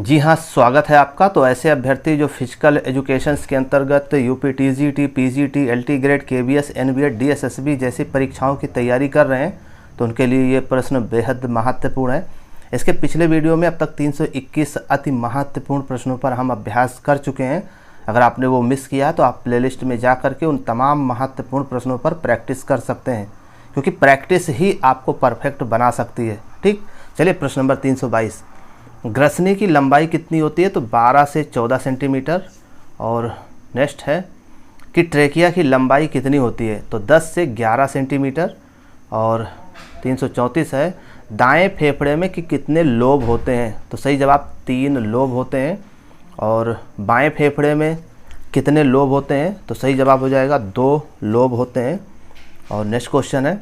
जी हाँ, स्वागत है आपका। तो ऐसे अभ्यर्थी जो फिजिकल एजुकेशंस के अंतर्गत UP TGT, PGT, LT grade, KBS, एनबीएड, डीएसएसबी जैसी परीक्षाओं की तैयारी कर रहे हैं, तो उनके लिए ये प्रश्न बेहद महत्वपूर्ण है। इसके पिछले वीडियो में अब तक 321 अति महत्वपूर्ण प्रश्नों पर हम अभ्यास कर चुके हैं। अगर आपने वो मिस किया तो आप प्लेलिस्ट में जा करके उन तमाम महत्वपूर्ण प्रश्नों पर प्रैक्टिस कर सकते हैं, क्योंकि प्रैक्टिस ही आपको परफेक्ट बना सकती है। ठीक, चलिए प्रश्न नंबर 322। ग्रसनी की लंबाई कितनी होती है? तो 12 से 14 सेंटीमीटर। और नेक्स्ट है कि ट्रेकिया की लंबाई कितनी होती है? तो 10 से 11 सेंटीमीटर। और 334 है, दाएं फेफड़े में कि कितने लोब होते हैं? तो सही जवाब 3 लोब होते हैं। और बाएं फेफड़े में कितने लोब होते हैं? तो सही जवाब हो जाएगा 2 लोब होते हैं। और नेक्स्ट क्वेश्चन है,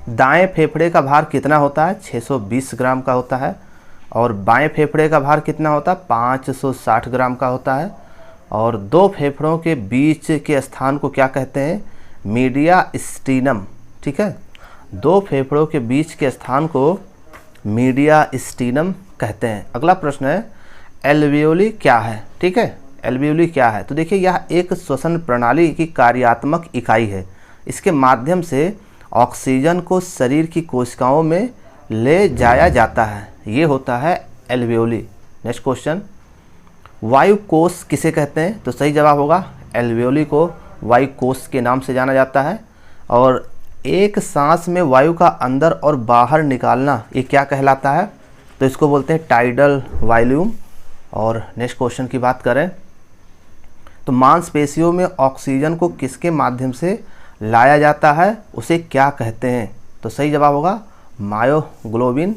दाएं फेफड़े का भार कितना होता है? 620 ग्राम का होता है। और बाएं फेफड़े का भार कितना होता है? 560 ग्राम का होता है। और 2 फेफड़ों के बीच के स्थान को क्या कहते हैं? मीडियास्टिनम। ठीक है, 2 फेफड़ों के बीच के स्थान को मीडियास्टिनम कहते हैं। अगला प्रश्न है, एल्वियोली क्या है? ठीक है, एल्वियोली क्या है? तो देखिए, यह एक श्वसन प्रणाली की कार्यात्मक इकाई है। इसके माध्यम से ऑक्सीजन को शरीर की कोशिकाओं में ले जाया जाता है, ये होता है एल्वियोली। नेक्स्ट क्वेश्चन, वायु कोश किसे कहते हैं? तो सही जवाब होगा एल्वियोली को वायु कोश के नाम से जाना जाता है। और एक सांस में वायु का अंदर और बाहर निकालना, ये क्या कहलाता है? तो इसको बोलते हैं टाइडल वॉल्यूम। और नेक्स्ट क्वेश्चन की बात करें तो मांसपेशियों में ऑक्सीजन को किसके माध्यम से लाया जाता है, उसे क्या कहते हैं? तो सही जवाब होगा मायोग्लोबिन।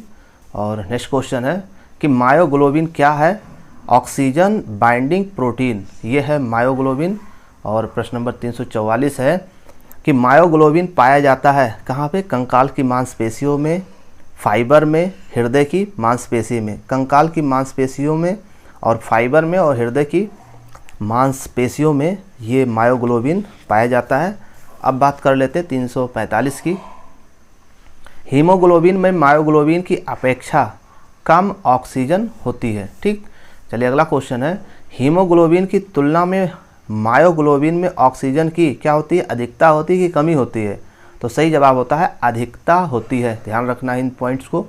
और नेक्स्ट क्वेश्चन है कि मायोग्लोबिन क्या है? ऑक्सीजन बाइंडिंग प्रोटीन, ये है मायोग्लोबिन। और प्रश्न नंबर 344 है कि मायोग्लोबिन पाया जाता है कहाँ पे? कंकाल की मांसपेशियों में, फाइबर में, हृदय की मांसपेशी में। कंकाल की मांसपेशियों में और फाइबर में और हृदय की मांसपेशियों में ये मायोग्लोबिन पाया जाता है। अब बात कर लेते हैं 345 की। हीमोग्लोबिन में मायोग्लोबिन की अपेक्षा कम ऑक्सीजन होती है। ठीक, चलिए अगला क्वेश्चन है, हीमोग्लोबिन की तुलना में मायोग्लोबिन में ऑक्सीजन की क्या होती है? अधिकता होती है कि कमी होती है? तो सही जवाब होता है अधिकता होती है। ध्यान रखना इन पॉइंट्स को।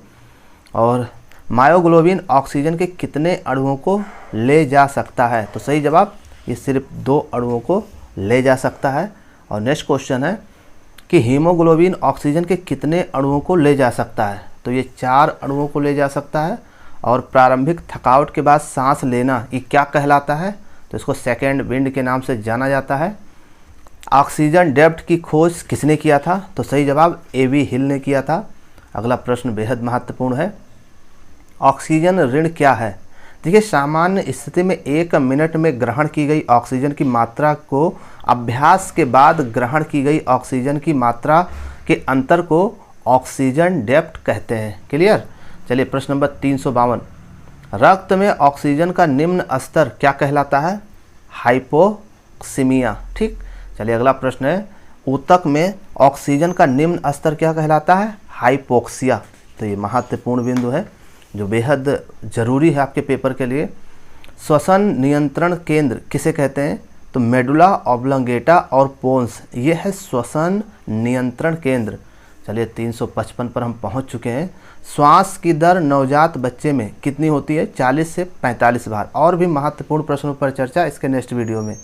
और मायोग्लोबिन ऑक्सीजन के कितने अणुओं को ले जा सकता है? तो सही जवाब ये सिर्फ 2 अणुओं को ले जा सकता है। और नेक्स्ट क्वेश्चन है कि हीमोग्लोबिन ऑक्सीजन के कितने अणुओं को ले जा सकता है? तो ये 4 अणुओं को ले जा सकता है। और प्रारंभिक थकावट के बाद सांस लेना, ये क्या कहलाता है? तो इसको सेकेंड विंड के नाम से जाना जाता है। ऑक्सीजन डेप्थ की खोज किसने किया था? तो सही जवाब एवी हिल ने किया था। अगला प्रश्न बेहद महत्वपूर्ण है, ऑक्सीजन ऋण क्या है? देखिए, सामान्य स्थिति में 1 मिनट में ग्रहण की गई ऑक्सीजन की मात्रा को अभ्यास के बाद ग्रहण की गई ऑक्सीजन की मात्रा के अंतर को ऑक्सीजन डेप्थ कहते हैं। क्लियर? चलिए प्रश्न नंबर 352, रक्त में ऑक्सीजन का निम्न स्तर क्या कहलाता है? हाइपोक्सीमिया। ठीक, चलिए अगला प्रश्न है, ऊतक में ऑक्सीजन का निम्न स्तर क्या कहलाता है? हाइपोक्सिया। तो ये महत्वपूर्ण बिंदु है जो बेहद ज़रूरी है आपके पेपर के लिए। श्वसन नियंत्रण केंद्र किसे कहते हैं? तो मेडुला ऑब्लोंगेटा और पोन्स, ये है श्वसन नियंत्रण केंद्र। चलिए 355 पर हम पहुंच चुके हैं। श्वास की दर नवजात बच्चे में कितनी होती है? 40 से 45 बार। और भी महत्वपूर्ण प्रश्नों पर चर्चा इसके नेक्स्ट वीडियो में।